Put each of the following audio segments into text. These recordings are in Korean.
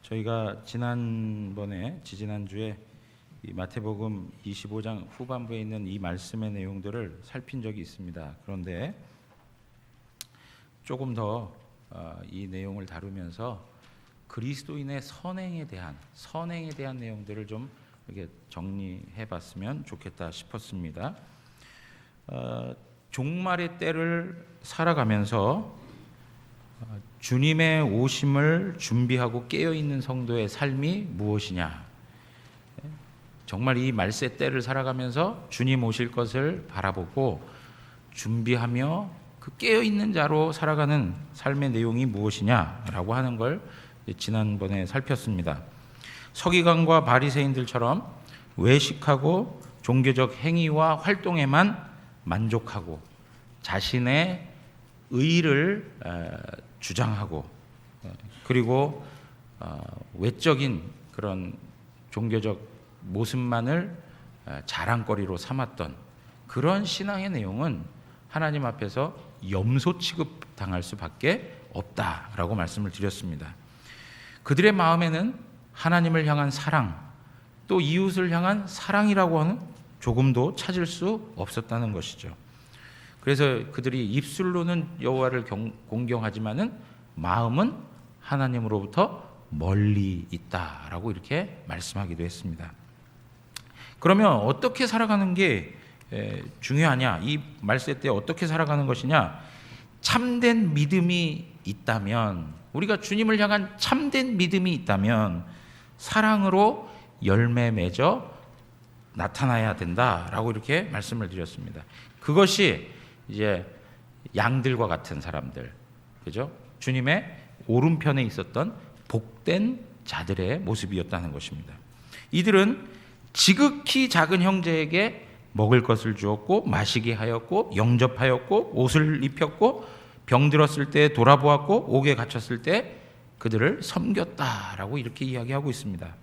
저희가 지지난주에 이 마태복음 25장 후반부에 있는 이 말씀의 내용들을 살핀 적이 있습니다. 그런데 조금 더 이 내용을 다루면서 그리스도인의 선행에 대한 내용들을 좀 이렇게 정리해 봤으면 좋겠다 싶었습니다. 종말의 때를 살아가면서 주님의 오심을 준비하고 깨어있는 성도의 삶이 무엇이냐? 정말 이 말세 때를 살아가면서 주님 오실 것을 바라보고 준비하며 그 깨어있는 자로 살아가는 삶의 내용이 무엇이냐라고 하는 걸 지난번에 살폈습니다. 서기관과 바리새인들처럼 외식하고 종교적 행위와 활동에만 만족하고 자신의 의를 주장하고 그리고 외적인 그런 종교적 모습만을 자랑거리로 삼았던 그런 신앙의 내용은 하나님 앞에서 염소 취급 당할 수밖에 없다라고 말씀을 드렸습니다. 그들의 마음에는 하나님을 향한 사랑, 또 이웃을 향한 사랑이라고 하는 조금도 찾을 수 없었다는 것이죠. 그래서 그들이 입술로는 여호와를 공경하지만은 마음은 하나님으로부터 멀리 있다라고 이렇게 말씀하기도 했습니다. 그러면 어떻게 살아가는 게 중요하냐? 이 말세 때 어떻게 살아가는 것이냐? 참된 믿음이 있다면, 우리가 주님을 향한 참된 믿음이 있다면 사랑으로 열매 맺어 나타나야 된다라고 이렇게 말씀을 드렸습니다. 그것이 이제 양들과 같은 사람들, 그죠? 주님의 오른편에 있었던 복된 자들의 모습이었다는 것입니다. 이들은 지극히 작은 형제에게 먹을 것을 주었고 마시게 하였고 영접하였고 옷을 입혔고 병들었을 때 돌아보았고 옥에 갇혔을 때 그들을 섬겼다라고 이렇게 이야기하고 있습니다.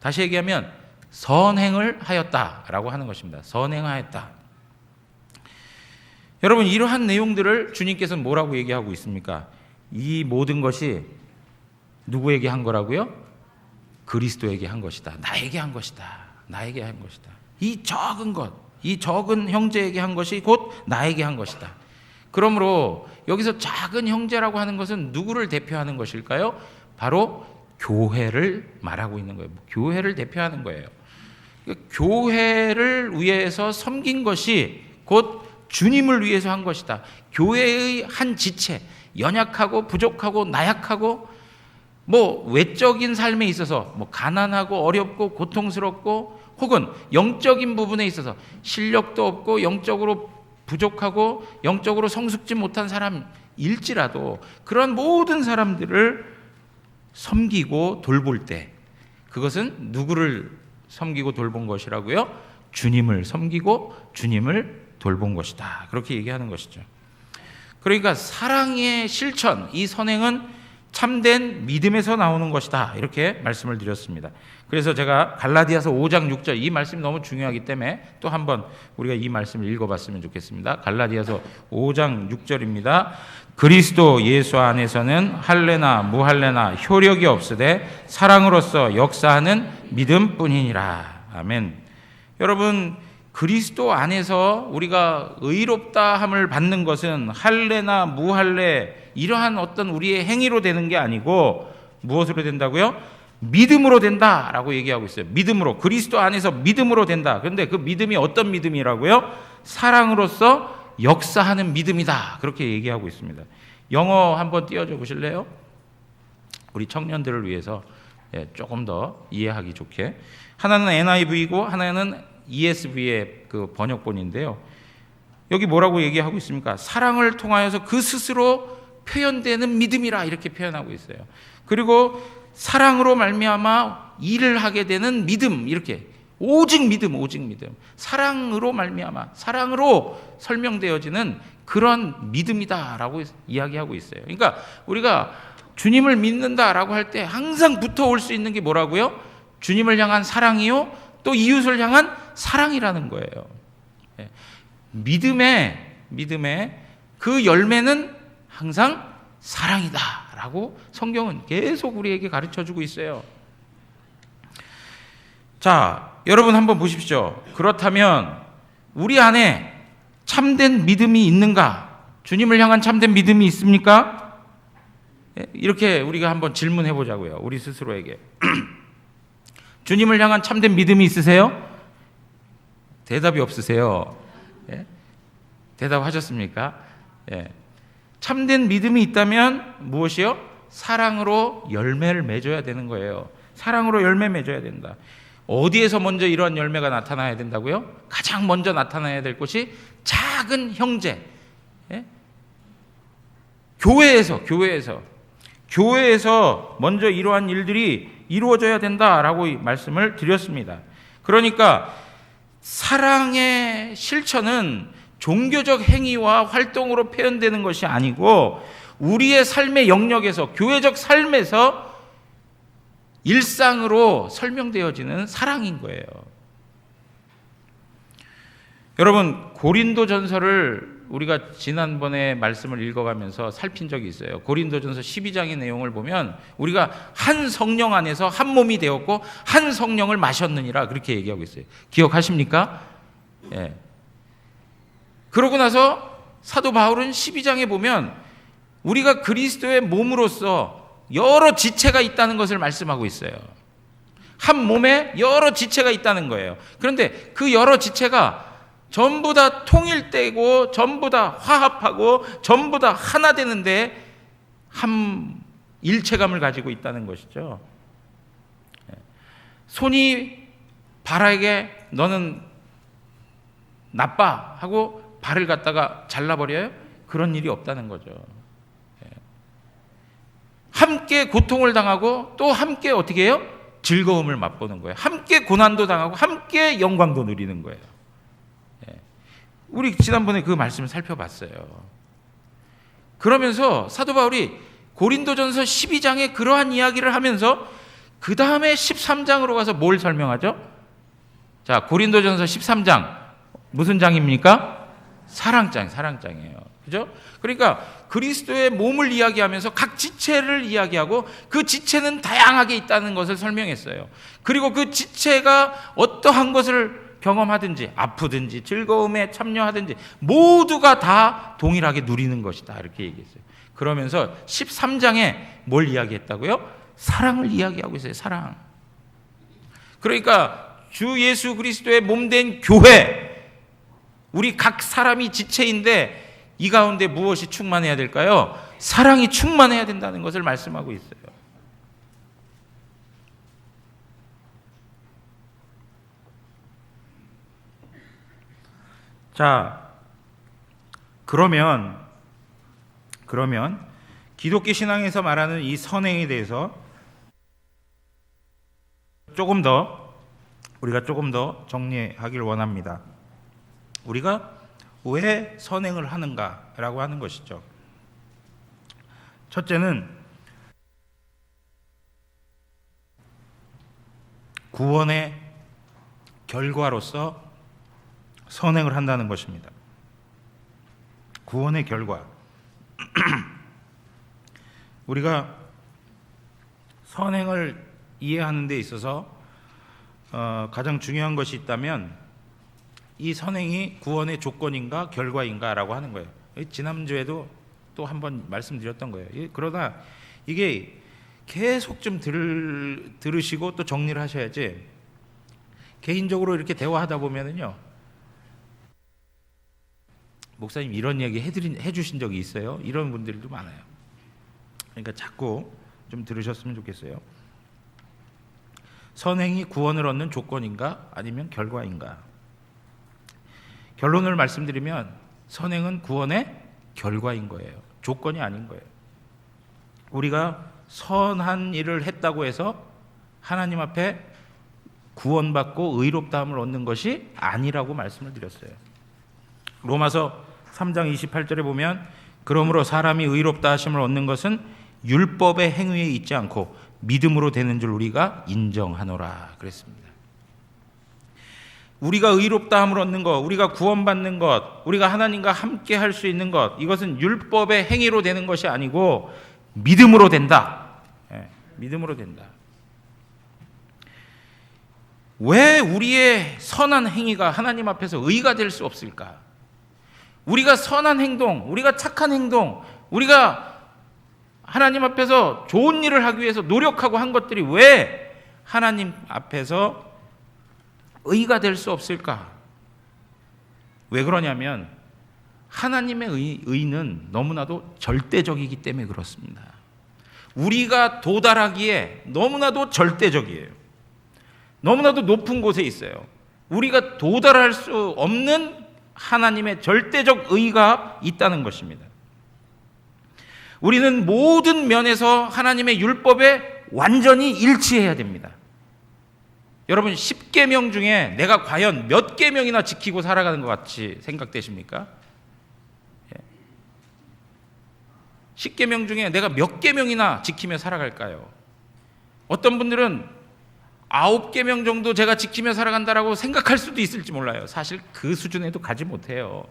다시 얘기하면 선행을 하였다라고 하는 것입니다. 선행하였다. 여러분, 이러한 내용들을 주님께서는 뭐라고 얘기하고 있습니까? 이 모든 것이 누구에게 한 거라고요? 그리스도에게 한 것이다. 나에게 한 것이다. 나에게 한 것이다. 이 적은 것, 이 적은 형제에게 한 것이 곧 나에게 한 것이다. 그러므로 여기서 작은 형제라고 하는 것은 누구를 대표하는 것일까요? 바로 교회를 말하고 있는 거예요. 교회를 대표하는 거예요. 교회를 위해서 섬긴 것이 곧 주님을 위해서 한 것이다. 교회의 한 지체, 연약하고 부족하고 나약하고 외적인 삶에 있어서 가난하고 어렵고 고통스럽고 혹은 영적인 부분에 있어서 실력도 없고 영적으로 부족하고 영적으로 성숙지 못한 사람일지라도 그런 모든 사람들을 섬기고 돌볼 때 그것은 누구를 섬기고 돌본 것이라고요? 주님을 섬기고 주님을 돌본 것이다. 그렇게 얘기하는 것이죠. 그러니까 사랑의 실천, 이 선행은 참된 믿음에서 나오는 것이다. 이렇게 말씀을 드렸습니다. 그래서 제가 갈라디아서 5장 6절 이 말씀이 너무 중요하기 때문에 또 한번 우리가 이 말씀을 읽어봤으면 좋겠습니다. 갈라디아서 5장 6절입니다. 그리스도 예수 안에서는 할례나 무할례나 효력이 없으되 사랑으로서 역사하는 믿음뿐이니라. 아멘. 여러분, 그리스도 안에서 우리가 의롭다 함을 받는 것은 할례나 무할례 이러한 어떤 우리의 행위로 되는 게 아니고 무엇으로 된다고요? 믿음으로 된다라고 얘기하고 있어요. 믿음으로, 그리스도 안에서 믿음으로 된다. 그런데 그 믿음이 어떤 믿음이라고요? 사랑으로서 역사하는 믿음이다. 그렇게 얘기하고 있습니다. 영어 한번 띄워줘 보실래요? 우리 청년들을 위해서 조금 더 이해하기 좋게. 하나는 NIV이고 하나는 ESV의 그 번역본인데요. 여기 뭐라고 얘기하고 있습니까? 사랑을 통하여서 그 스스로 표현되는 믿음이라 이렇게 표현하고 있어요. 그리고 사랑으로 말미암아 일을 하게 되는 믿음, 이렇게 오직 믿음, 오직 믿음. 사랑으로 말미암아, 사랑으로 설명되어지는 그런 믿음이다라고 이야기하고 있어요. 그러니까 우리가 주님을 믿는다라고 할 때 항상 붙어올 수 있는 게 뭐라고요? 주님을 향한 사랑이요, 또 이웃을 향한 사랑이라는 거예요. 믿음의 그 열매는 항상 사랑이다. 된다라고 성경은 계속 우리에게 가르쳐주고 있어요. 자, 여러분 한번 보십시오. 그렇다면 우리 안에 참된 믿음이 있는가? 주님을 향한 참된 믿음이 있습니까? 이렇게 우리가 한번 질문해 보자고요. 우리 스스로에게. 주님을 향한 참된 믿음이 있으세요? 대답이 없으세요. 예? 대답하셨습니까? 예. 참된 믿음이 있다면 무엇이요? 사랑으로 열매를 맺어야 되는 거예요. 사랑으로 열매 맺어야 된다. 어디에서 먼저 이러한 열매가 나타나야 된다고요? 가장 먼저 나타나야 될 곳이 작은 형제, 예? 교회에서 먼저 이러한 일들이 이루어져야 된다라고 말씀을 드렸습니다. 그러니까 사랑의 실천은 종교적 행위와 활동으로 표현되는 것이 아니고 우리의 삶의 영역에서, 교회적 삶에서 일상으로 설명되어지는 사랑인 거예요. 여러분, 고린도전서를 우리가 지난번에 말씀을 읽어가면서 살핀 적이 있어요. 고린도전서 12장의 내용을 보면 우리가 한 성령 안에서 한 몸이 되었고 한 성령을 마셨느니라 그렇게 얘기하고 있어요. 기억하십니까? 예. 그러고 나서 사도 바울은 12장에 보면 우리가 그리스도의 몸으로서 여러 지체가 있다는 것을 말씀하고 있어요. 한 몸에 여러 지체가 있다는 거예요. 그런데 그 여러 지체가 전부 다 통일되고 전부 다 화합하고 전부 다 하나 되는데 한 일체감을 가지고 있다는 것이죠. 손이 발에게 너는 나빠 하고 발을 갖다가 잘라버려요? 그런 일이 없다는 거죠. 함께 고통을 당하고 또 함께 어떻게 해요? 즐거움을 맛보는 거예요. 함께 고난도 당하고 함께 영광도 누리는 거예요. 우리 지난번에 그 말씀을 살펴봤어요. 그러면서 사도 바울이 고린도전서 12장에 그러한 이야기를 하면서 그 다음에 13장으로 가서 뭘 설명하죠? 자, 고린도전서 13장 무슨 장입니까? 사랑장이에요. 그죠? 그러니까 그리스도의 몸을 이야기하면서 각 지체를 이야기하고 그 지체는 다양하게 있다는 것을 설명했어요. 그리고 그 지체가 어떠한 것을 경험하든지 아프든지 즐거움에 참여하든지 모두가 다 동일하게 누리는 것이다 이렇게 얘기했어요. 그러면서 13장에 뭘 이야기했다고요? 사랑을 이야기하고 있어요. 사랑. 그러니까 주 예수 그리스도의 몸된 교회, 우리 각 사람이 지체인데 이 가운데 무엇이 충만해야 될까요? 사랑이 충만해야 된다는 것을 말씀하고 있어요. 자, 그러면 기독교 신앙에서 말하는 이 선행에 대해서 우리가 조금 더 정리하길 원합니다. 우리가 왜 선행을 하는가라고 하는 것이죠. 첫째는 구원의 결과로서 선행을 한다는 것입니다. 구원의 결과. 우리가 선행을 이해하는 데 있어서 가장 중요한 것이 있다면 이 선행이 구원의 조건인가 결과인가라고 하는 거예요. 지난주에도 또 한 번 말씀드렸던 거예요. 그러나 이게 계속 좀 들으시고 또 정리를 하셔야지 개인적으로 이렇게 대화하다 보면은요, 목사님 이런 얘기 해주신 적이 있어요? 이런 분들도 많아요. 그러니까 자꾸 좀 들으셨으면 좋겠어요. 선행이 구원을 얻는 조건인가 아니면 결과인가? 결론을 말씀드리면 선행은 구원의 결과인 거예요. 조건이 아닌 거예요. 우리가 선한 일을 했다고 해서 하나님 앞에 구원받고 의롭다함을 얻는 것이 아니라고 말씀을 드렸어요. 로마서 3장 28절에 보면 그러므로 사람이 의롭다 하심을 얻는 것은 율법의 행위에 있지 않고 믿음으로 되는 줄 우리가 인정하노라 그랬습니다. 우리가 의롭다함을 얻는 것, 우리가 구원받는 것, 우리가 하나님과 함께 할 수 있는 것, 이것은 율법의 행위로 되는 것이 아니고 믿음으로 된다. 믿음으로 된다. 왜 우리의 선한 행위가 하나님 앞에서 의가 될 수 없을까? 우리가 선한 행동, 우리가 착한 행동, 우리가 하나님 앞에서 좋은 일을 하기 위해서 노력하고 한 것들이 왜 하나님 앞에서 의가 될 수 없을까? 왜 그러냐면 하나님의 의는 너무나도 절대적이기 때문에 그렇습니다. 우리가 도달하기에 너무나도 절대적이에요. 너무나도 높은 곳에 있어요. 우리가 도달할 수 없는 하나님의 절대적 의가 있다는 것입니다. 우리는 모든 면에서 하나님의 율법에 완전히 일치해야 됩니다. 여러분 10계명 중에 내가 과연 몇 계명이나 지키고 살아가는 것 같이 생각되십니까? 10계명 중에 내가 몇 계명이나 지키며 살아갈까요? 어떤 분들은 9계명 정도 제가 지키며 살아간다라고 생각할 수도 있을지 몰라요. 사실 그 수준에도 가지 못해요.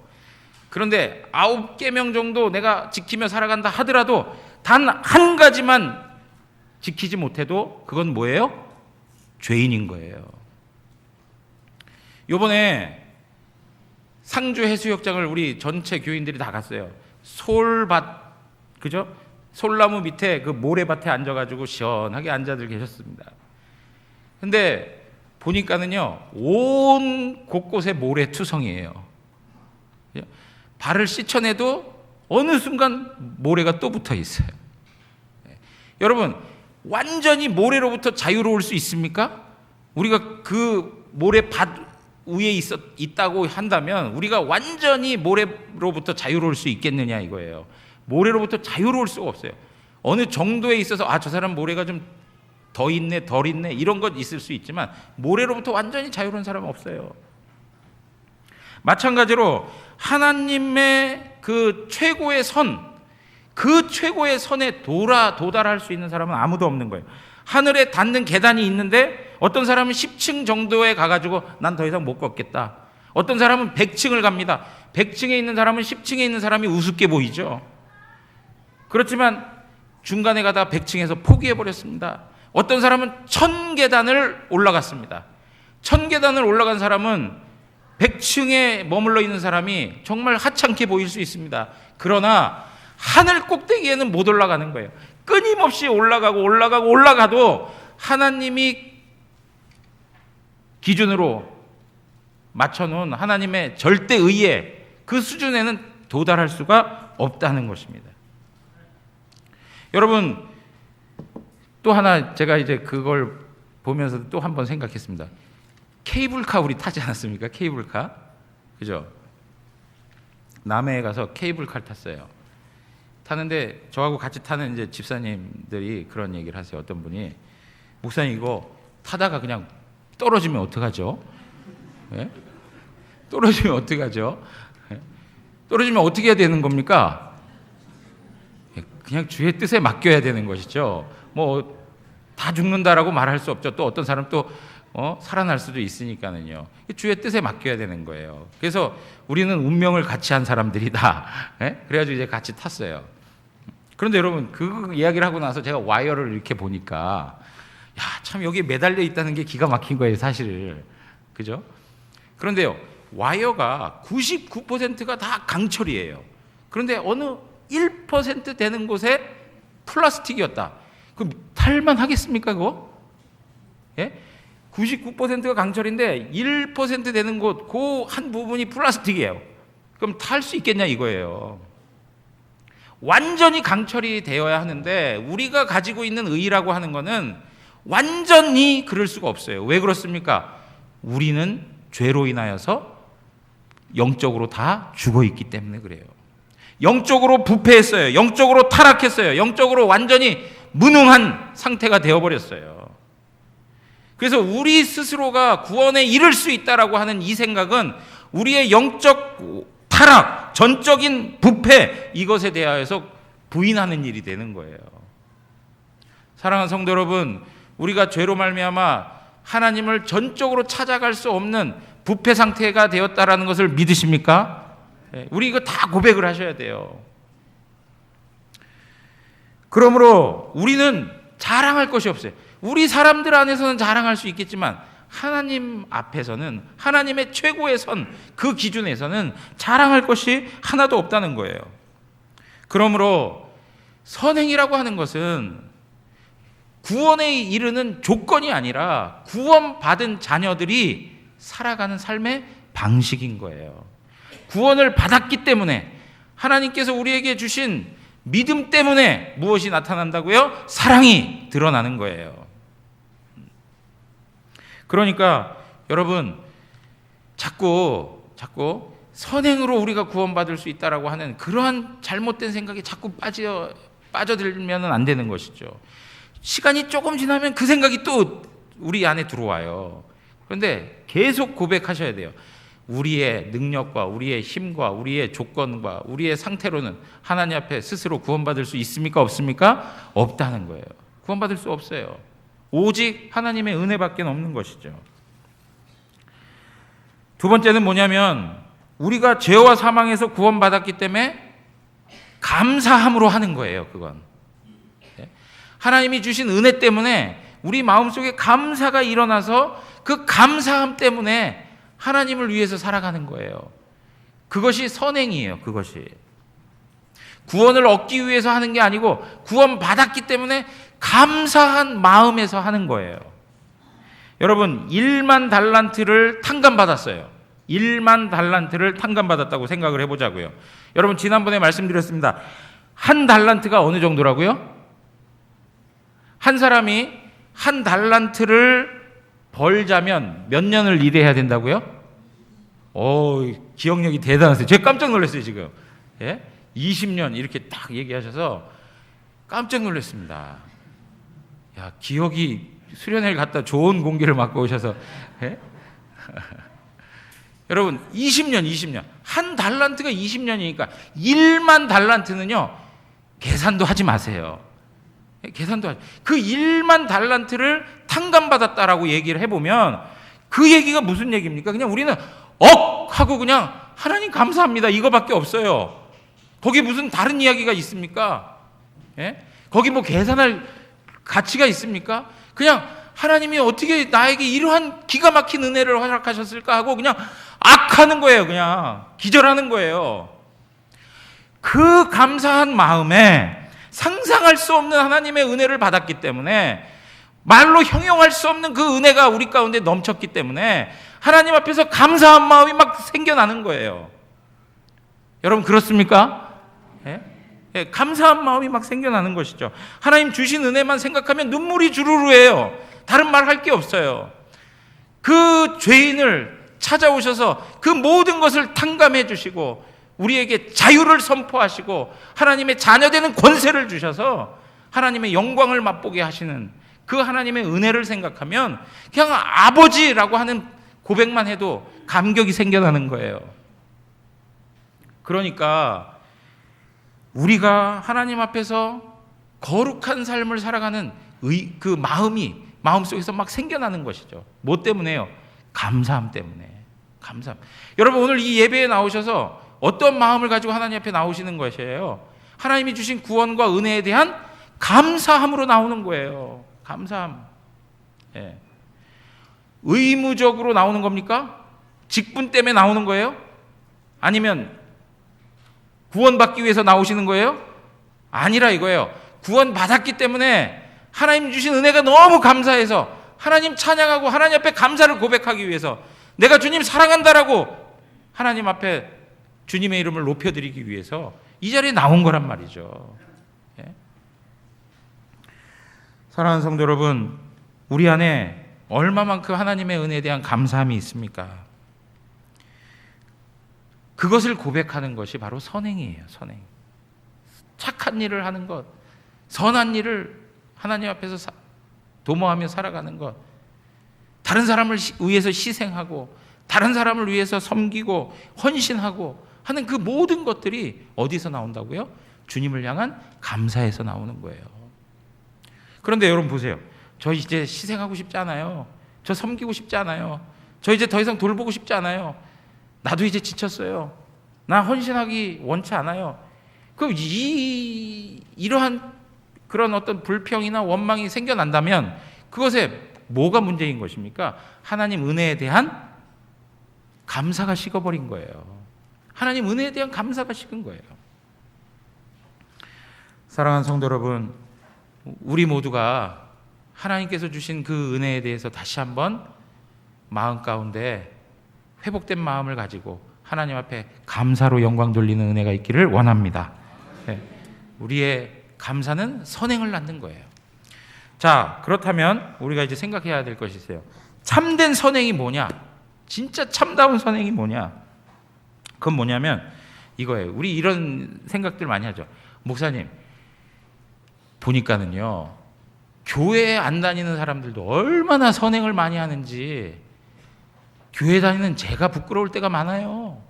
그런데 9계명 정도 내가 지키며 살아간다 하더라도 단 한 가지만 지키지 못해도 그건 뭐예요? 죄인인 거예요. 요번에 상주 해수욕장을 우리 전체 교인들이 다 갔어요. 솔밭, 그죠? 솔나무 밑에 그 모래밭에 앉아가지고 시원하게 앉아들 계셨습니다. 근데 보니까는요, 온 곳곳에 모래투성이에요. 발을 씻어내도 어느 순간 모래가 또 붙어 있어요. 여러분, 완전히 모래로부터 자유로울 수 있습니까? 우리가 그 모래밭 위에 있다고 한다면 우리가 완전히 모래로부터 자유로울 수 있겠느냐 이거예요. 모래로부터 자유로울 수가 없어요. 어느 정도에 있어서 저 사람 모래가 좀 더 있네, 덜 있네 이런 것 있을 수 있지만 모래로부터 완전히 자유로운 사람은 없어요. 마찬가지로 하나님의 그 최고의 선, 그 최고의 선에 도달할 수 있는 사람은 아무도 없는 거예요. 하늘에 닿는 계단이 있는데 어떤 사람은 10층 정도에 가가지고 난 더 이상 못 걷겠다. 어떤 사람은 100층을 갑니다. 100층에 있는 사람은 10층에 있는 사람이 우습게 보이죠. 그렇지만 중간에 가다 100층에서 포기해버렸습니다. 어떤 사람은 1000계단을 올라갔습니다. 1000계단을 올라간 사람은 100층에 머물러 있는 사람이 정말 하찮게 보일 수 있습니다. 그러나 하늘 꼭대기에는 못 올라가는 거예요. 끊임없이 올라가도 하나님이 기준으로 맞춰놓은 하나님의 절대의에 그 수준에는 도달할 수가 없다는 것입니다. 여러분, 또 하나 제가 이제 그걸 보면서 또 한 번 생각했습니다. 케이블카 우리 타지 않았습니까? 케이블카. 그죠? 남해에 가서 케이블카를 탔어요. 타는데 저하고 같이 타는 이제 집사님들이 그런 얘기를 하세요. 어떤 분이 목사님 이거 타다가 그냥 떨어지면 어떡하죠? 예? 떨어지면 어떡하죠? 예? 떨어지면 어떻게 해야 되는 겁니까? 그냥 주의 뜻에 맡겨야 되는 것이죠. 뭐 다 죽는다라고 말할 수 없죠. 또 어떤 사람 또 살아날 수도 있으니까는요. 주의 뜻에 맡겨야 되는 거예요. 그래서 우리는 운명을 같이 한 사람들이다. 예? 그래가지고 이제 같이 탔어요. 그런데 여러분 그 이야기를 하고 나서 제가 와이어를 이렇게 보니까 참 여기에 매달려 있다는 게 기가 막힌 거예요, 사실. 그죠? 그런데요, 와이어가 99%가 다 강철이에요. 그런데 어느 1% 되는 곳에 플라스틱이었다. 그럼 탈만 하겠습니까, 그거? 예? 99%가 강철인데 1% 되는 곳, 그 한 부분이 플라스틱이에요. 그럼 탈 수 있겠냐 이거예요. 완전히 강철이 되어야 하는데 우리가 가지고 있는 의라고 하는 거는 완전히 그럴 수가 없어요. 왜 그렇습니까? 우리는 죄로 인하여서 영적으로 다 죽어 있기 때문에 그래요. 영적으로 부패했어요. 영적으로 타락했어요. 영적으로 완전히 무능한 상태가 되어버렸어요. 그래서 우리 스스로가 구원에 이를 수 있다라고 하는 이 생각은 우리의 영적 타락, 전적인 부패, 이것에 대하여서 부인하는 일이 되는 거예요. 사랑하는 성도 여러분, 우리가 죄로 말미암아 하나님을 전적으로 찾아갈 수 없는 부패 상태가 되었다라는 것을 믿으십니까? 우리 이거 다 고백을 하셔야 돼요. 그러므로 우리는 자랑할 것이 없어요. 우리 사람들 안에서는 자랑할 수 있겠지만 하나님 앞에서는, 하나님의 최고의 선, 그 기준에서는 자랑할 것이 하나도 없다는 거예요. 그러므로 선행이라고 하는 것은 구원에 이르는 조건이 아니라 구원받은 자녀들이 살아가는 삶의 방식인 거예요. 구원을 받았기 때문에, 하나님께서 우리에게 주신 믿음 때문에 무엇이 나타난다고요? 사랑이 드러나는 거예요. 그러니까 여러분, 자꾸 선행으로 우리가 구원받을 수 있다라고 하는 그러한 잘못된 생각에 자꾸 빠져들면 안 되는 것이죠. 시간이 조금 지나면 그 생각이 또 우리 안에 들어와요. 그런데 계속 고백하셔야 돼요. 우리의 능력과 우리의 힘과 우리의 조건과 우리의 상태로는 하나님 앞에 스스로 구원받을 수 있습니까? 없습니까? 없다는 거예요. 구원받을 수 없어요. 오직 하나님의 은혜밖에 없는 것이죠. 두 번째는 뭐냐면, 우리가 죄와 사망에서 구원받았기 때문에 감사함으로 하는 거예요. 그건 하나님이 주신 은혜 때문에 우리 마음속에 감사가 일어나서 그 감사함 때문에 하나님을 위해서 살아가는 거예요. 그것이 선행이에요. 그것이 구원을 얻기 위해서 하는 게 아니고 구원받았기 때문에 감사한 마음에서 하는 거예요. 여러분, 1만 달란트를 탕감받았어요. 1만 달란트를 탕감받았다고 생각을 해보자고요. 여러분, 지난번에 말씀드렸습니다. 한 달란트가 어느 정도라고요? 한 사람이 한 달란트를 벌자면 몇 년을 일해야 된다고요? 기억력이 대단하세요. 제가 깜짝 놀랐어요, 지금. 예? 20년 이렇게 딱 얘기하셔서 깜짝 놀랐습니다. 야, 기억이 수련회를 갔다 좋은 공기를 맡고 오셔서. 예? 여러분, 20년. 한 달란트가 20년이니까 1만 달란트는요, 계산도 하지 마세요. 그 1만 달란트를 탕감받았다라고 얘기를 해보면 그 얘기가 무슨 얘기입니까? 그냥 우리는 하고 그냥 하나님 감사합니다, 이거밖에 없어요. 거기 무슨 다른 이야기가 있습니까? 예? 거기 뭐 계산할 가치가 있습니까? 그냥 하나님이 어떻게 나에게 이러한 기가 막힌 은혜를 허락하셨을까 하고 그냥 악하는 거예요. 그냥 기절하는 거예요. 그 감사한 마음에 상상할 수 없는 하나님의 은혜를 받았기 때문에, 말로 형용할 수 없는 그 은혜가 우리 가운데 넘쳤기 때문에 하나님 앞에서 감사한 마음이 막 생겨나는 거예요. 여러분, 그렇습니까? 예, 감사한 마음이 막 생겨나는 것이죠. 하나님 주신 은혜만 생각하면 눈물이 주르르해요. 다른 말 할 게 없어요. 그 죄인을 찾아오셔서 그 모든 것을 탕감해 주시고 우리에게 자유를 선포하시고 하나님의 자녀되는 권세를 주셔서 하나님의 영광을 맛보게 하시는 그 하나님의 은혜를 생각하면 그냥 아버지라고 하는 고백만 해도 감격이 생겨나는 거예요. 그러니까 우리가 하나님 앞에서 거룩한 삶을 살아가는 그 마음이 마음속에서 막 생겨나는 것이죠. 뭐 때문에요? 감사함 때문에. 감사함. 여러분, 오늘 이 예배에 나오셔서 어떤 마음을 가지고 하나님 앞에 나오시는 것이에요? 하나님이 주신 구원과 은혜에 대한 감사함으로 나오는 거예요. 감사함. 예. 의무적으로 나오는 겁니까? 직분 때문에 나오는 거예요? 아니면 구원받기 위해서 나오시는 거예요? 아니라 이거예요. 구원받았기 때문에 하나님 주신 은혜가 너무 감사해서 하나님 찬양하고 하나님 앞에 감사를 고백하기 위해서, 내가 주님 사랑한다라고 하나님 앞에 주님의 이름을 높여드리기 위해서 이 자리에 나온 거란 말이죠. 예? 사랑하는 성도 여러분, 우리 안에 얼마만큼 하나님의 은혜에 대한 감사함이 있습니까? 그것을 고백하는 것이 바로 선행이에요. 선행. 착한 일을 하는 것, 선한 일을 하나님 앞에서 도모하며 살아가는 것, 다른 사람을 위해서 희생하고 다른 사람을 위해서 섬기고 헌신하고 하는 그 모든 것들이 어디서 나온다고요? 주님을 향한 감사에서 나오는 거예요. 그런데 여러분 보세요. 저 이제 희생하고 싶지 않아요. 저 섬기고 싶지 않아요. 저 이제 더 이상 돌보고 싶지 않아요. 나도 이제 지쳤어요. 나 헌신하기 원치 않아요. 그럼 이러한 그런 어떤 불평이나 원망이 생겨난다면 그것에 뭐가 문제인 것입니까? 하나님 은혜에 대한 감사가 식어버린 거예요. 하나님 은혜에 대한 감사가 식은 거예요. 사랑하는 성도 여러분, 우리 모두가 하나님께서 주신 그 은혜에 대해서 다시 한번 마음 가운데 회복된 마음을 가지고 하나님 앞에 감사로 영광 돌리는 은혜가 있기를 원합니다. 우리의 감사는 선행을 낳는 거예요. 자, 그렇다면 우리가 이제 생각해야 될 것이 있어요. 참된 선행이 뭐냐? 진짜 참다운 선행이 뭐냐? 그건 뭐냐면 이거예요. 우리 이런 생각들 많이 하죠. 목사님, 보니까는요, 교회에 안 다니는 사람들도 얼마나 선행을 많이 하는지 교회 다니는 제가 부끄러울 때가 많아요.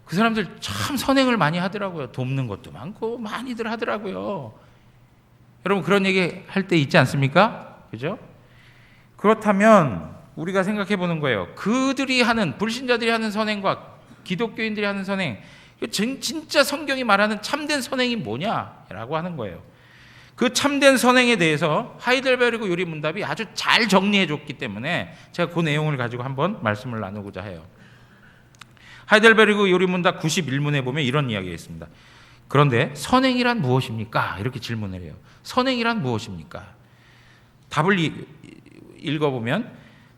그 사람들 참 선행을 많이 하더라고요. 돕는 것도 많고 많이들 하더라고요. 여러분 그런 얘기 할 때 있지 않습니까? 그죠? 그렇다면 우리가 생각해 보는 거예요. 그들이 하는, 불신자들이 하는 선행과 기독교인들이 하는 선행, 진짜 성경이 말하는 참된 선행이 뭐냐라고 하는 거예요. 그 참된 선행에 대해서 하이델베르그 요리문답이 아주 잘 정리해 줬기 때문에 제가 그 내용을 가지고 한번 말씀을 나누고자 해요. 하이델베르그 요리문답 91문에 보면 이런 이야기가 있습니다. 그런데 선행이란 무엇입니까? 이렇게 질문을 해요. 선행이란 무엇입니까? 답을 읽어보면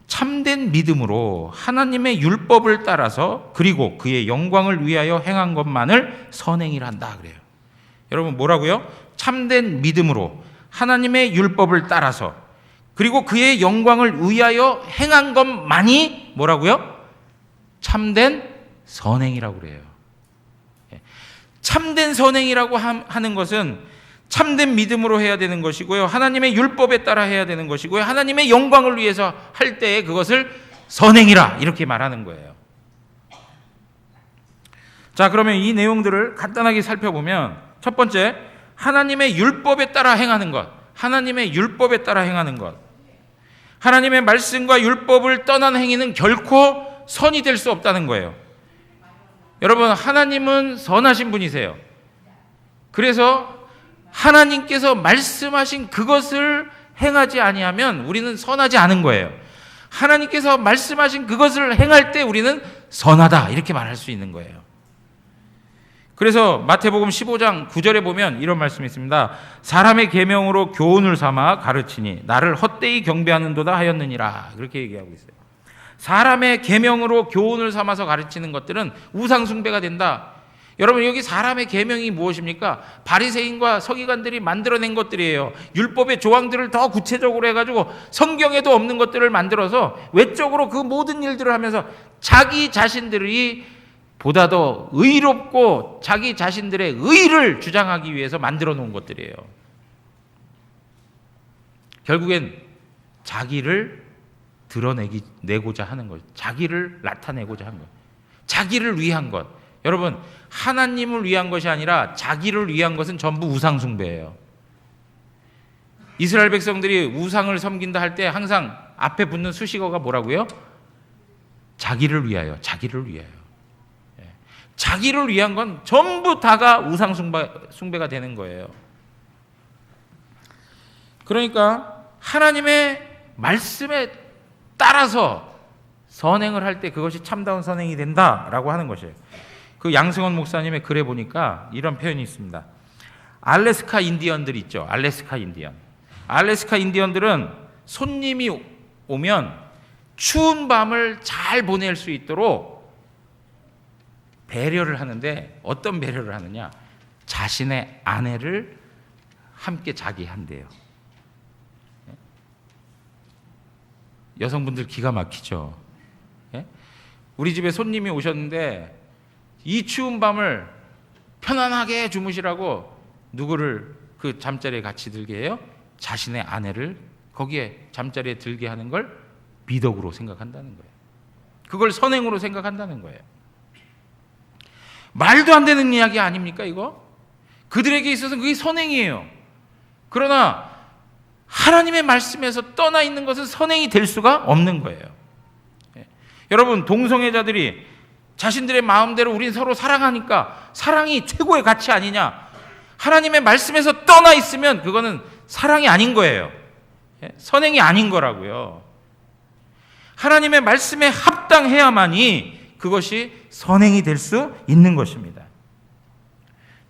참된 믿음으로 하나님의 율법을 따라서 그리고 그의 영광을 위하여 행한 것만을 선행이란다 그래요. 여러분 뭐라고요? 참된 믿음으로 하나님의 율법을 따라서 그리고 그의 영광을 위하여 행한 것만이 뭐라고요? 참된 선행이라고 그래요. 참된 선행이라고 하는 것은 참된 믿음으로 해야 되는 것이고요. 하나님의 율법에 따라 해야 되는 것이고요. 하나님의 영광을 위해서 할 때에 그것을 선행이라 이렇게 말하는 거예요. 자, 그러면 이 내용들을 간단하게 살펴보면 첫 번째, 하나님의 율법에 따라 행하는 것. 하나님의 율법에 따라 행하는 것. 하나님의 말씀과 율법을 떠난 행위는 결코 선이 될 수 없다는 거예요. 여러분, 하나님은 선하신 분이세요. 그래서 하나님께서 말씀하신 그것을 행하지 아니하면 우리는 선하지 않은 거예요. 하나님께서 말씀하신 그것을 행할 때 우리는 선하다 이렇게 말할 수 있는 거예요. 그래서 마태복음 15장 9절에 보면 이런 말씀이 있습니다. 사람의 계명으로 교훈을 삼아 가르치니 나를 헛되이 경배하는도다 하였느니라. 그렇게 얘기하고 있어요. 사람의 계명으로 교훈을 삼아서 가르치는 것들은 우상 숭배가 된다. 여러분 여기 사람의 계명이 무엇입니까? 바리새인과 서기관들이 만들어낸 것들이에요. 율법의 조항들을 더 구체적으로 해가지고 성경에도 없는 것들을 만들어서 외적으로 그 모든 일들을 하면서 자기 자신들이 보다 더 의롭고 자기 자신들의 의를 주장하기 위해서 만들어 놓은 것들이에요. 결국엔 자기를 드러내고자 하는 것, 자기를 나타내고자 한 것, 자기를 위한 것. 여러분, 하나님을 위한 것이 아니라 자기를 위한 것은 전부 우상 숭배예요. 이스라엘 백성들이 우상을 섬긴다 할 때 항상 앞에 붙는 수식어가 뭐라고요? 자기를 위하여, 자기를 위하여. 자기를 위한 건 전부 다가 우상 숭배가 되는 거예요. 그러니까 하나님의 말씀에 따라서 선행을 할 때 그것이 참다운 선행이 된다라고 하는 것이에요. 그 양승원 목사님의 글에 보니까 이런 표현이 있습니다. 알래스카 인디언들 있죠. 알래스카 인디언. 알래스카 인디언들은 손님이 오면 추운 밤을 잘 보낼 수 있도록 배려를 하는데 어떤 배려를 하느냐? 자신의 아내를 함께 자게 한대요. 여성분들 기가 막히죠. 우리 집에 손님이 오셨는데 이 추운 밤을 편안하게 주무시라고 누구를 그 잠자리에 같이 들게 해요? 자신의 아내를 거기에 잠자리에 들게 하는 걸 미덕으로 생각한다는 거예요. 그걸 선행으로 생각한다는 거예요. 말도 안 되는 이야기 아닙니까 이거? 그들에게 있어서는 그게 선행이에요. 그러나 하나님의 말씀에서 떠나 있는 것은 선행이 될 수가 없는 거예요. 여러분, 동성애자들이 자신들의 마음대로 우린 서로 사랑하니까 사랑이 최고의 가치 아니냐? 하나님의 말씀에서 떠나 있으면 그거는 사랑이 아닌 거예요. 선행이 아닌 거라고요. 하나님의 말씀에 합당해야만이 그것이 선행이 될 수 있는 것입니다.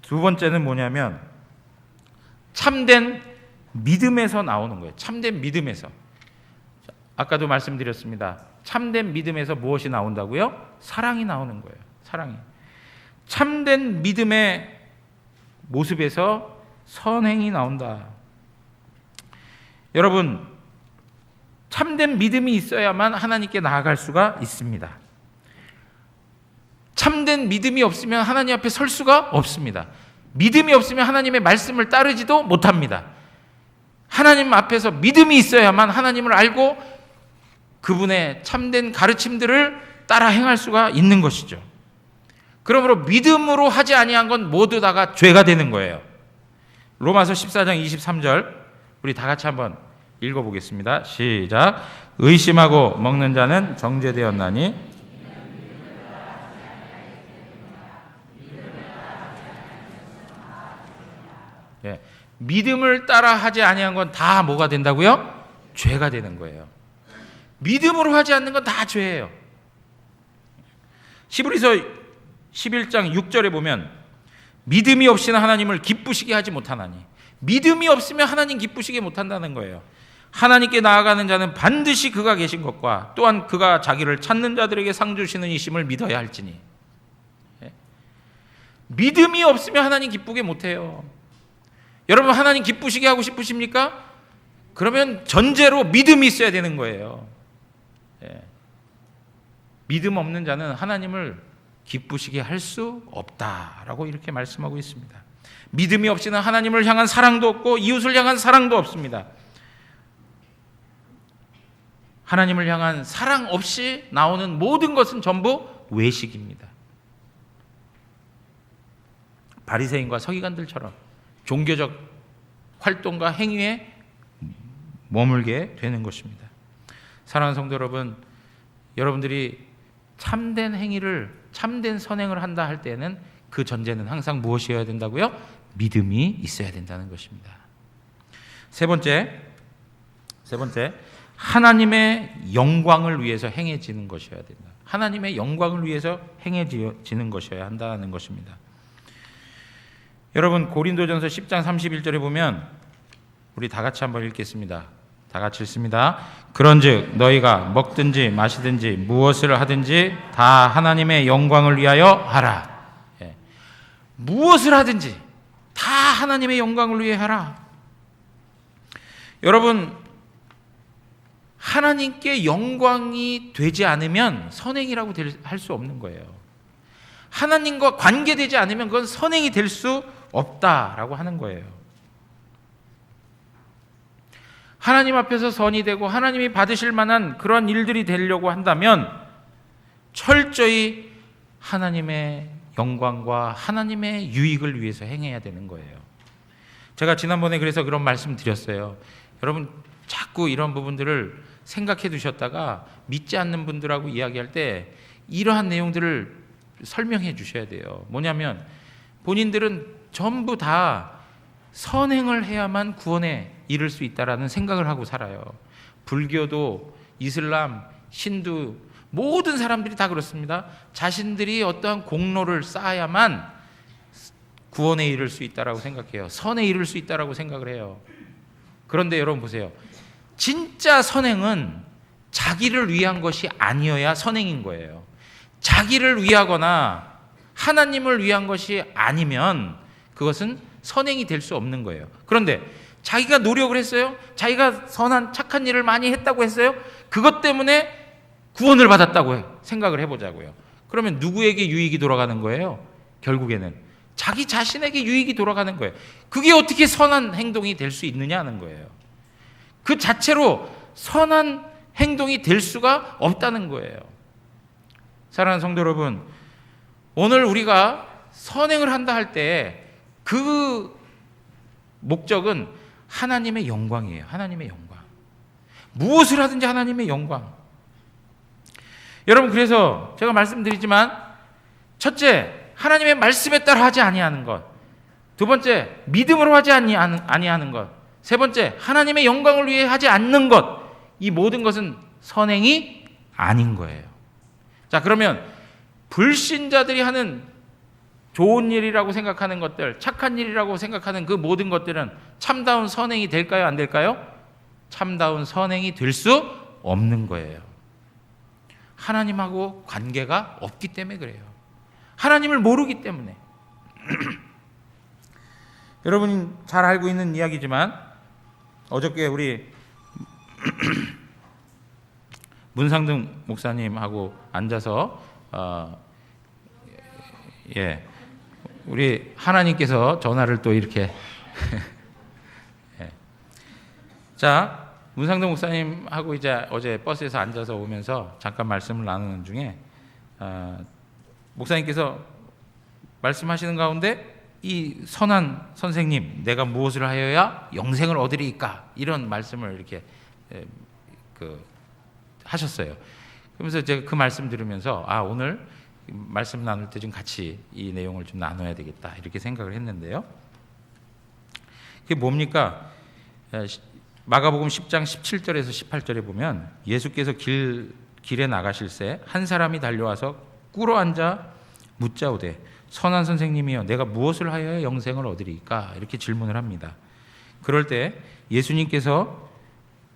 두 번째는 뭐냐면 참된 믿음에서 나오는 거예요. 참된 믿음에서. 아까도 말씀드렸습니다. 참된 믿음에서 무엇이 나온다고요? 사랑이 나오는 거예요. 사랑이. 참된 믿음의 모습에서 선행이 나온다. 여러분, 참된 믿음이 있어야만 하나님께 나아갈 수가 있습니다. 참된 믿음이 없으면 하나님 앞에 설 수가 없습니다. 믿음이 없으면 하나님의 말씀을 따르지도 못합니다. 하나님 앞에서 믿음이 있어야만 하나님을 알고 그분의 참된 가르침들을 따라 행할 수가 있는 것이죠. 그러므로 믿음으로 하지 아니한 건 모두 다가 죄가 되는 거예요. 로마서 14장 23절 우리 다 같이 한번 읽어보겠습니다. 시작. 의심하고 먹는 자는 정죄되었나니 믿음을 따라 하지 아니한 건 다 뭐가 된다고요? 죄가 되는 거예요. 믿음으로 하지 않는 건 다 죄예요. 히브리서 11장 6절에 보면 믿음이 없이는 하나님을 기쁘시게 하지 못하나니, 믿음이 없으면 하나님 기쁘시게 못한다는 거예요. 하나님께 나아가는 자는 반드시 그가 계신 것과 또한 그가 자기를 찾는 자들에게 상 주시는 이심을 믿어야 할지니. 믿음이 없으면 하나님 기쁘게 못해요. 여러분, 하나님 기쁘시게 하고 싶으십니까? 그러면 전제로 믿음이 있어야 되는 거예요. 믿음 없는 자는 하나님을 기쁘시게 할 수 없다라고 이렇게 말씀하고 있습니다. 믿음이 없이는 하나님을 향한 사랑도 없고 이웃을 향한 사랑도 없습니다. 하나님을 향한 사랑 없이 나오는 모든 것은 전부 외식입니다. 바리새인과 서기관들처럼 종교적 활동과 행위에 머물게 되는 것입니다. 사랑하는 성도 여러분, 여러분들이 참된 행위를, 참된 선행을 한다 할 때는 그 전제는 항상 무엇이어야 된다고요? 믿음이 있어야 된다는 것입니다. 세 번째, 하나님의 영광을 위해서 행해지는 것이어야 된다. 하나님의 영광을 위해서 행해지는 것이어야 한다는 것입니다. 여러분, 고린도전서 10장 31절에 보면 우리 다 같이 한번 읽겠습니다. 다 같이 읽습니다. 그런즉 너희가 먹든지 마시든지 무엇을 하든지 다 하나님의 영광을 위하여 하라. 무엇을 하든지 다 하나님의 영광을 위해 하라. 여러분, 하나님께 영광이 되지 않으면 선행이라고 할 수 없는 거예요. 하나님과 관계되지 않으면 그건 선행이 될 수 없다라고 하는 거예요. 하나님 앞에서 선이 되고 하나님이 받으실 만한 그런 일들이 되려고 한다면 철저히 하나님의 영광과 하나님의 유익을 위해서 행해야 되는 거예요. 제가 지난번에 그래서 그런 말씀 드렸어요. 여러분, 자꾸 이런 부분들을 생각해 두셨다가 믿지 않는 분들하고 이야기할 때 이러한 내용들을 설명해 주셔야 돼요. 뭐냐면 본인들은 전부 다 선행을 해야만 구원에 이를 수 있다라는 생각을 하고 살아요. 불교도, 이슬람, 신두, 모든 사람들이 다 그렇습니다. 자신들이 어떠한 공로를 쌓아야만 구원에 이를 수 있다라고 생각해요. 선에 이를 수 있다라고 생각을 해요. 그런데 여러분 보세요. 진짜 선행은 자기를 위한 것이 아니어야 선행인 거예요. 자기를 위하거나 하나님을 위한 것이 아니면 그것은 선행이 될 수 없는 거예요. 그런데 자기가 노력을 했어요? 자기가 선한 착한 일을 많이 했다고 했어요? 그것 때문에 구원을 받았다고 생각을 해보자고요. 그러면 누구에게 유익이 돌아가는 거예요? 결국에는 자기 자신에게 유익이 돌아가는 거예요. 그게 어떻게 선한 행동이 될 수 있느냐는 거예요. 그 자체로 선한 행동이 될 수가 없다는 거예요. 사랑하는 성도 여러분, 오늘 우리가 선행을 한다 할 때 그 목적은 하나님의 영광이에요. 하나님의 영광. 무엇을 하든지 하나님의 영광. 여러분, 그래서 제가 말씀드리지만 첫째, 하나님의 말씀에 따라 하지 아니하는 것. 두 번째, 믿음으로 하지 아니하는 것. 세 번째, 하나님의 영광을 위해 하지 않는 것. 이 모든 것은 선행이 아닌 거예요. 자, 그러면 불신자들이 하는 좋은 일이라고 생각하는 것들, 착한 일이라고 생각하는 그 모든 것들은 참다운 선행이 될까요? 안 될까요? 참다운 선행이 될 수 없는 거예요. 하나님하고 관계가 없기 때문에 그래요. 하나님을 모르기 때문에. 여러분이 잘 알고 있는 이야기지만 어저께 우리 문상등 목사님하고 앉아서 우리 하나님께서 전화를 또 이렇게 자, 문상등 목사님하고 이제 어제 버스에서 앉아서 오면서 잠깐 말씀을 나누는 중에 목사님께서 말씀하시는 가운데 이 선한 선생님, 내가 무엇을 하여야 영생을 얻으리이까? 이런 말씀을 이렇게 하셨어요. 그러면서 제가 그 말씀 들으면서 오늘 말씀 나눌 때 좀 같이 이 내용을 좀 나눠야 되겠다 이렇게 생각을 했는데요. 그게 뭡니까? 마가복음 10장 17절에서 18절에 보면 예수께서 길에 나가실새 한 사람이 달려와서 꿇어 앉아 묻자오되 선한 선생님이여 내가 무엇을 하여야 영생을 얻으리이까? 이렇게 질문을 합니다. 그럴 때 예수님께서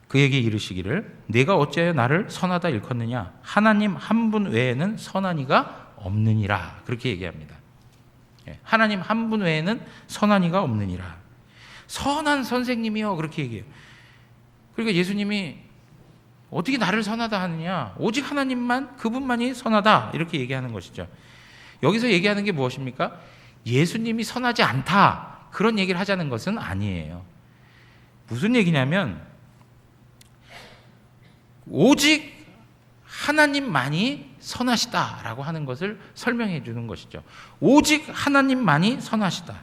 그에게 이르시기를 내가 어찌하여 나를 선하다 일컫느냐? 하나님 한 분 외에는 선한 이가 없느니라. 그렇게 얘기합니다. 하나님 한 분 외에는 선한 이가 없느니라. 선한 선생님이요 그렇게 얘기해요. 그러니까 예수님이 어떻게 나를 선하다 하느냐? 오직 하나님만, 그분만이 선하다 이렇게 얘기하는 것이죠. 여기서 얘기하는 게 무엇입니까? 예수님이 선하지 않다 그런 얘기를 하자는 것은 아니에요. 무슨 얘기냐면 오직 하나님만이 선하시다라고 하는 것을 설명해 주는 것이죠. 오직 하나님만이 선하시다.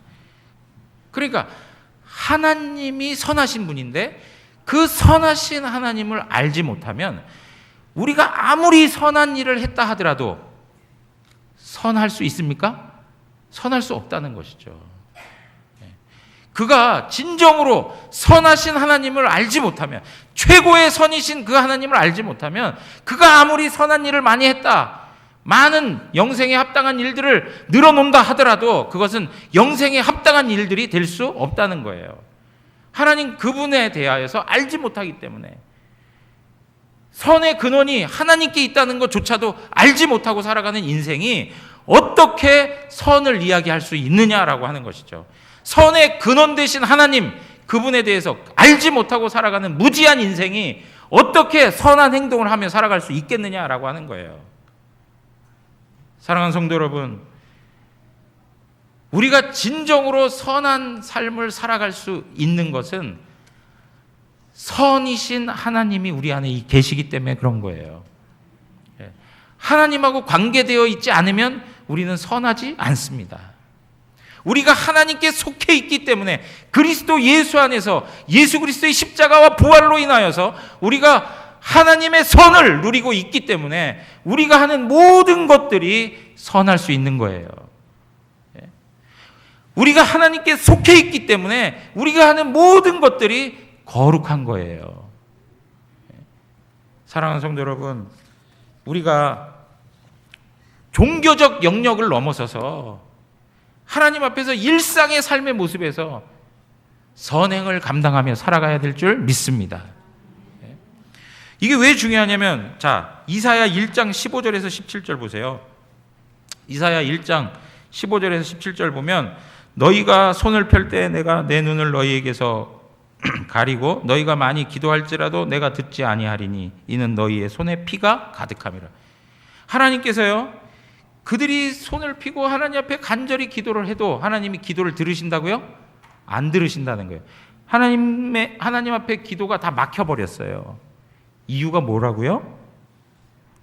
그러니까 하나님이 선하신 분인데 그 선하신 하나님을 알지 못하면 우리가 아무리 선한 일을 했다 하더라도 선할 수 있습니까? 선할 수 없다는 것이죠. 그가 진정으로 선하신 하나님을 알지 못하면, 최고의 선이신 그 하나님을 알지 못하면 그가 아무리 선한 일을 많이 했다, 많은 영생에 합당한 일들을 늘어놓는다 하더라도 그것은 영생에 합당한 일들이 될 수 없다는 거예요. 하나님 그분에 대하여서 알지 못하기 때문에 선의 근원이 하나님께 있다는 것조차도 알지 못하고 살아가는 인생이 어떻게 선을 이야기할 수 있느냐라고 하는 것이죠. 선의 근원 되신 하나님 그분에 대해서 알지 못하고 살아가는 무지한 인생이 어떻게 선한 행동을 하며 살아갈 수 있겠느냐라고 하는 거예요. 사랑하는 성도 여러분, 우리가 진정으로 선한 삶을 살아갈 수 있는 것은 선이신 하나님이 우리 안에 계시기 때문에 그런 거예요. 하나님하고 관계되어 있지 않으면 우리는 선하지 않습니다. 우리가 하나님께 속해 있기 때문에 그리스도 예수 안에서 예수 그리스도의 십자가와 부활로 인하여서 우리가 하나님의 선을 누리고 있기 때문에 우리가 하는 모든 것들이 선할 수 있는 거예요. 우리가 하나님께 속해 있기 때문에 우리가 하는 모든 것들이 거룩한 거예요. 사랑하는 성도 여러분, 우리가 종교적 영역을 넘어서서 하나님 앞에서 일상의 삶의 모습에서 선행을 감당하며 살아가야 될 줄 믿습니다. 이게 왜 중요하냐면, 자, 이사야 1장 15절에서 17절 보세요. 이사야 1장 15절에서 17절 보면 너희가 손을 펼 때 내가 내 눈을 너희에게서 가리고 너희가 많이 기도할지라도 내가 듣지 아니하리니 이는 너희의 손에 피가 가득함이라. 하나님께서요, 그들이 손을 펴고 하나님 앞에 간절히 기도를 해도 하나님이 기도를 들으신다고요? 안 들으신다는 거예요. 하나님 앞에 기도가 다 막혀버렸어요. 이유가 뭐라고요?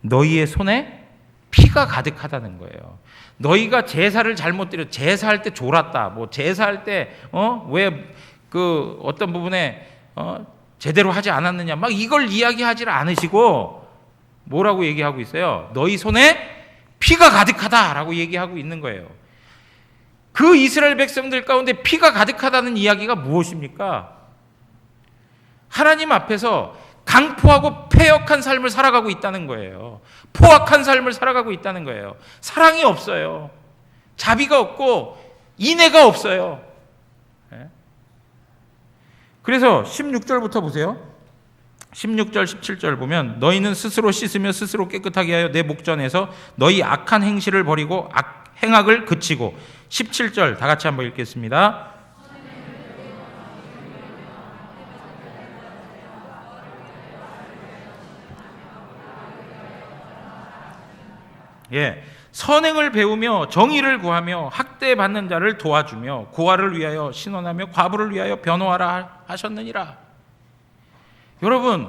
너희의 손에 피가 가득하다는 거예요. 너희가 제사를 잘못 드려, 제사할 때 졸았다, 뭐 제사할 때 왜 그 어떤 부분에 제대로 하지 않았느냐, 막 이걸 이야기하지 않으시고 뭐라고 얘기하고 있어요? 너희 손에 피가 가득하다라고 얘기하고 있는 거예요. 그 이스라엘 백성들 가운데 피가 가득하다는 이야기가 무엇입니까? 하나님 앞에서 강포하고 패역한 삶을 살아가고 있다는 거예요. 포악한 삶을 살아가고 있다는 거예요. 사랑이 없어요. 자비가 없고 인애가 없어요. 그래서 16절부터 보세요. 16절 17절 보면 너희는 스스로 씻으며 스스로 깨끗하게 하여 내 목전에서 너희 악한 행실을 버리고 행악을 그치고. 17절 다 같이 한번 읽겠습니다. 선행을 배우며 정의를 구하며 학대받는 자를 도와주며 고아를 위하여 신원하며 과부를 위하여 변호하라 하셨느니라. 여러분,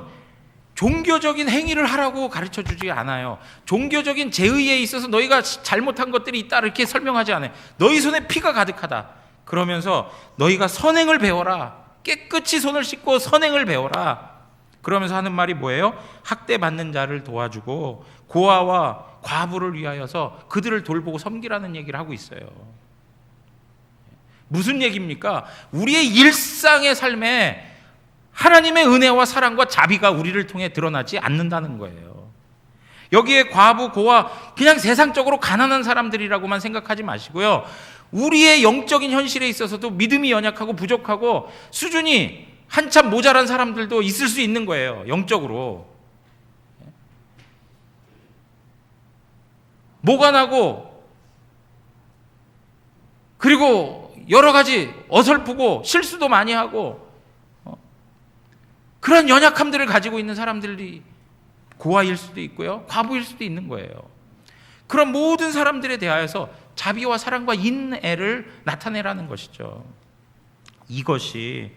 종교적인 행위를 하라고 가르쳐 주지 않아요. 종교적인 제의에 있어서 너희가 잘못한 것들이 있다 이렇게 설명하지 않아요. 너희 손에 피가 가득하다 그러면서 너희가 선행을 배워라. 깨끗이 손을 씻고 선행을 배워라. 그러면서 하는 말이 뭐예요? 학대받는 자를 도와주고 고아와 과부를 위하여서 그들을 돌보고 섬기라는 얘기를 하고 있어요. 무슨 얘기입니까? 우리의 일상의 삶에 하나님의 은혜와 사랑과 자비가 우리를 통해 드러나지 않는다는 거예요. 여기에 과부, 고아 그냥 세상적으로 가난한 사람들이라고만 생각하지 마시고요. 우리의 영적인 현실에 있어서도 믿음이 연약하고 부족하고 수준이 한참 모자란 사람들도 있을 수 있는 거예요. 영적으로. 모관하고 그리고 여러 가지 어설프고 실수도 많이 하고 그런 연약함들을 가지고 있는 사람들이 고아일 수도 있고요. 과부일 수도 있는 거예요. 그런 모든 사람들에 대하여서 자비와 사랑과 인애를 나타내라는 것이죠. 이것이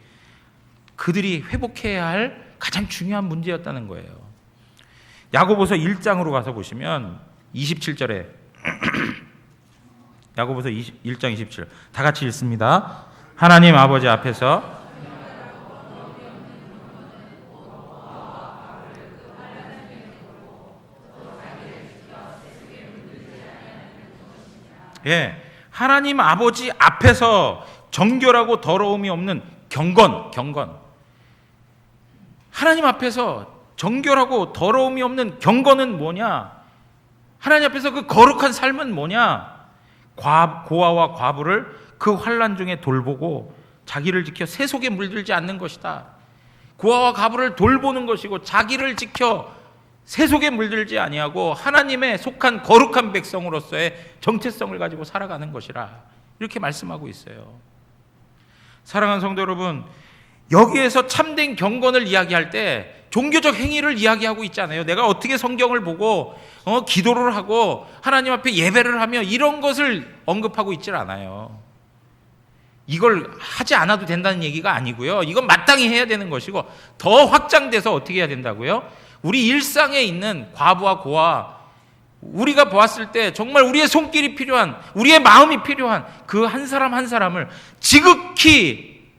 그들이 회복해야 할 가장 중요한 문제였다는 거예요. 야고보서 1장으로 가서 보시면 27절에 야고보서 1장 27절 다 같이 읽습니다. 하나님 아버지 앞에서 하나님 아버지 앞에서 정결하고 더러움이 없는 경건. 하나님 앞에서 정결하고 더러움이 없는 경건은 뭐냐? 하나님 앞에서 그 거룩한 삶은 뭐냐? 고아와 과부를 그 환난 중에 돌보고 자기를 지켜 세속에 물들지 않는 것이다. 고아와 과부를 돌보는 것이고 자기를 지켜 세속에 물들지 아니하고 하나님의 속한 거룩한 백성으로서의 정체성을 가지고 살아가는 것이라 이렇게 말씀하고 있어요. 사랑하는 성도 여러분, 여기에서 참된 경건을 이야기할 때 종교적 행위를 이야기하고 있지 않아요. 내가 어떻게 성경을 보고 기도를 하고 하나님 앞에 예배를 하며 이런 것을 언급하고 있질 않아요. 이걸 하지 않아도 된다는 얘기가 아니고요. 이건 마땅히 해야 되는 것이고 더 확장돼서 어떻게 해야 된다고요? 우리 일상에 있는 과부와 고아, 우리가 보았을 때 정말 우리의 손길이 필요한, 우리의 마음이 필요한 그 한 사람 한 사람을 지극히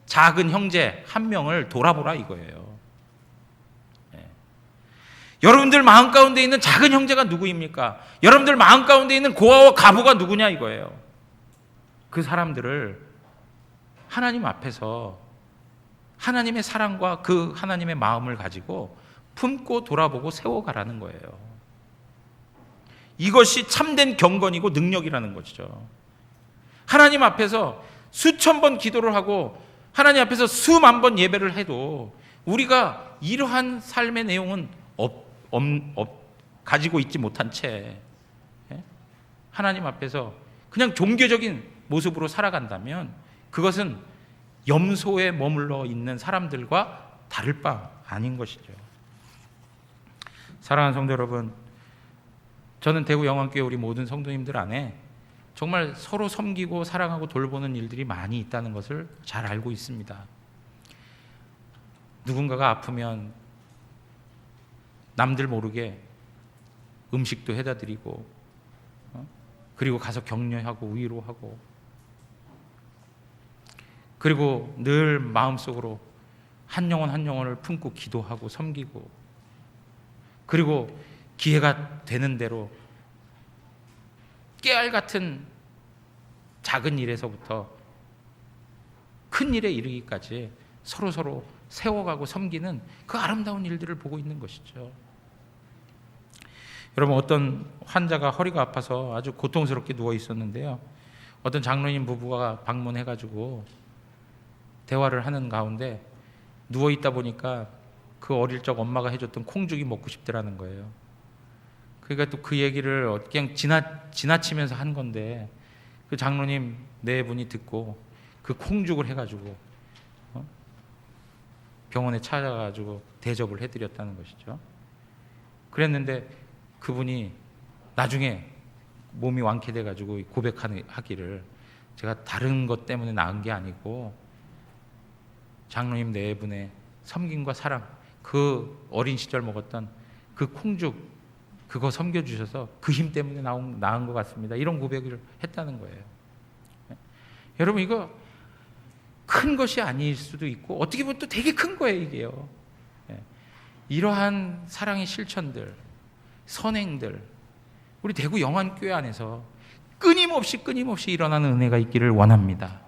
작은 형제 한 명을 돌아보라 이거예요. 여러분들 마음 가운데 있는 작은 형제가 누구입니까? 여러분들 마음 가운데 있는 고아와 과부가 누구냐 이거예요. 그 사람들을 하나님 앞에서 하나님의 사랑과 그 하나님의 마음을 가지고 품고 돌아보고 세워가라는 거예요. 이것이 참된 경건이고 능력이라는 것이죠. 하나님 앞에서 수천 번 기도를 하고 하나님 앞에서 수만 번 예배를 해도 우리가 이러한 삶의 내용은 가지고 있지 못한 채 하나님 앞에서 그냥 종교적인 모습으로 살아간다면 그것은 염소에 머물러 있는 사람들과 다를 바 아닌 것이죠. 사랑하는 성도 여러분, 저는 대구 영광교회 우리 모든 성도님들 안에 정말 서로 섬기고 사랑하고 돌보는 일들이 많이 있다는 것을 잘 알고 있습니다. 누군가가 아프면 남들 모르게 음식도 해다 드리고 그리고 가서 격려하고 위로하고 그리고 늘 마음속으로 한 영혼 한 영혼을 품고 기도하고 섬기고 그리고 기회가 되는 대로 깨알 같은 작은 일에서부터 큰 일에 이르기까지 서로 세워가고 섬기는 그 아름다운 일들을 보고 있는 것이죠. 여러분, 어떤 환자가 허리가 아파서 아주 고통스럽게 누워 있었는데요. 어떤 장로님 부부가 방문해가지고 대화를 하는 가운데 누워 있다 보니까 그 어릴 적 엄마가 해줬던 콩죽이 먹고 싶더라는 거예요. 그러니까 또 그 얘기를 그냥 지나치면서 한 건데 그 장로님 네 분이 듣고 그 콩죽을 해가지고 병원에 찾아가지고 대접을 해드렸다는 것이죠. 그랬는데 그분이 나중에 몸이 완쾌돼가지고 고백하기를 제가 다른 것 때문에 나은 게 아니고 장로님 네 분의 섬김과 사랑, 그 어린 시절 먹었던 그 콩죽 그거 섬겨주셔서 그 힘 때문에 나은 것 같습니다. 이런 고백을 했다는 거예요. 여러분, 이거 큰 것이 아닐 수도 있고 어떻게 보면 또 되게 큰 거예요, 이게요. 이러한 사랑의 실천들, 선행들, 우리 대구 영안교회 안에서 끊임없이 일어나는 은혜가 있기를 원합니다.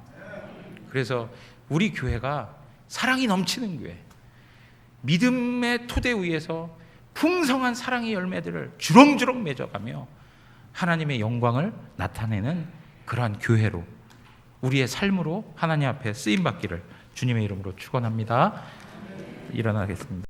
그래서 우리 교회가 사랑이 넘치는 교회, 믿음의 토대 위에서 풍성한 사랑의 열매들을 주렁주렁 맺어가며 하나님의 영광을 나타내는 그러한 교회로, 우리의 삶으로 하나님 앞에 쓰임받기를 주님의 이름으로 축원합니다. 일어나겠습니다.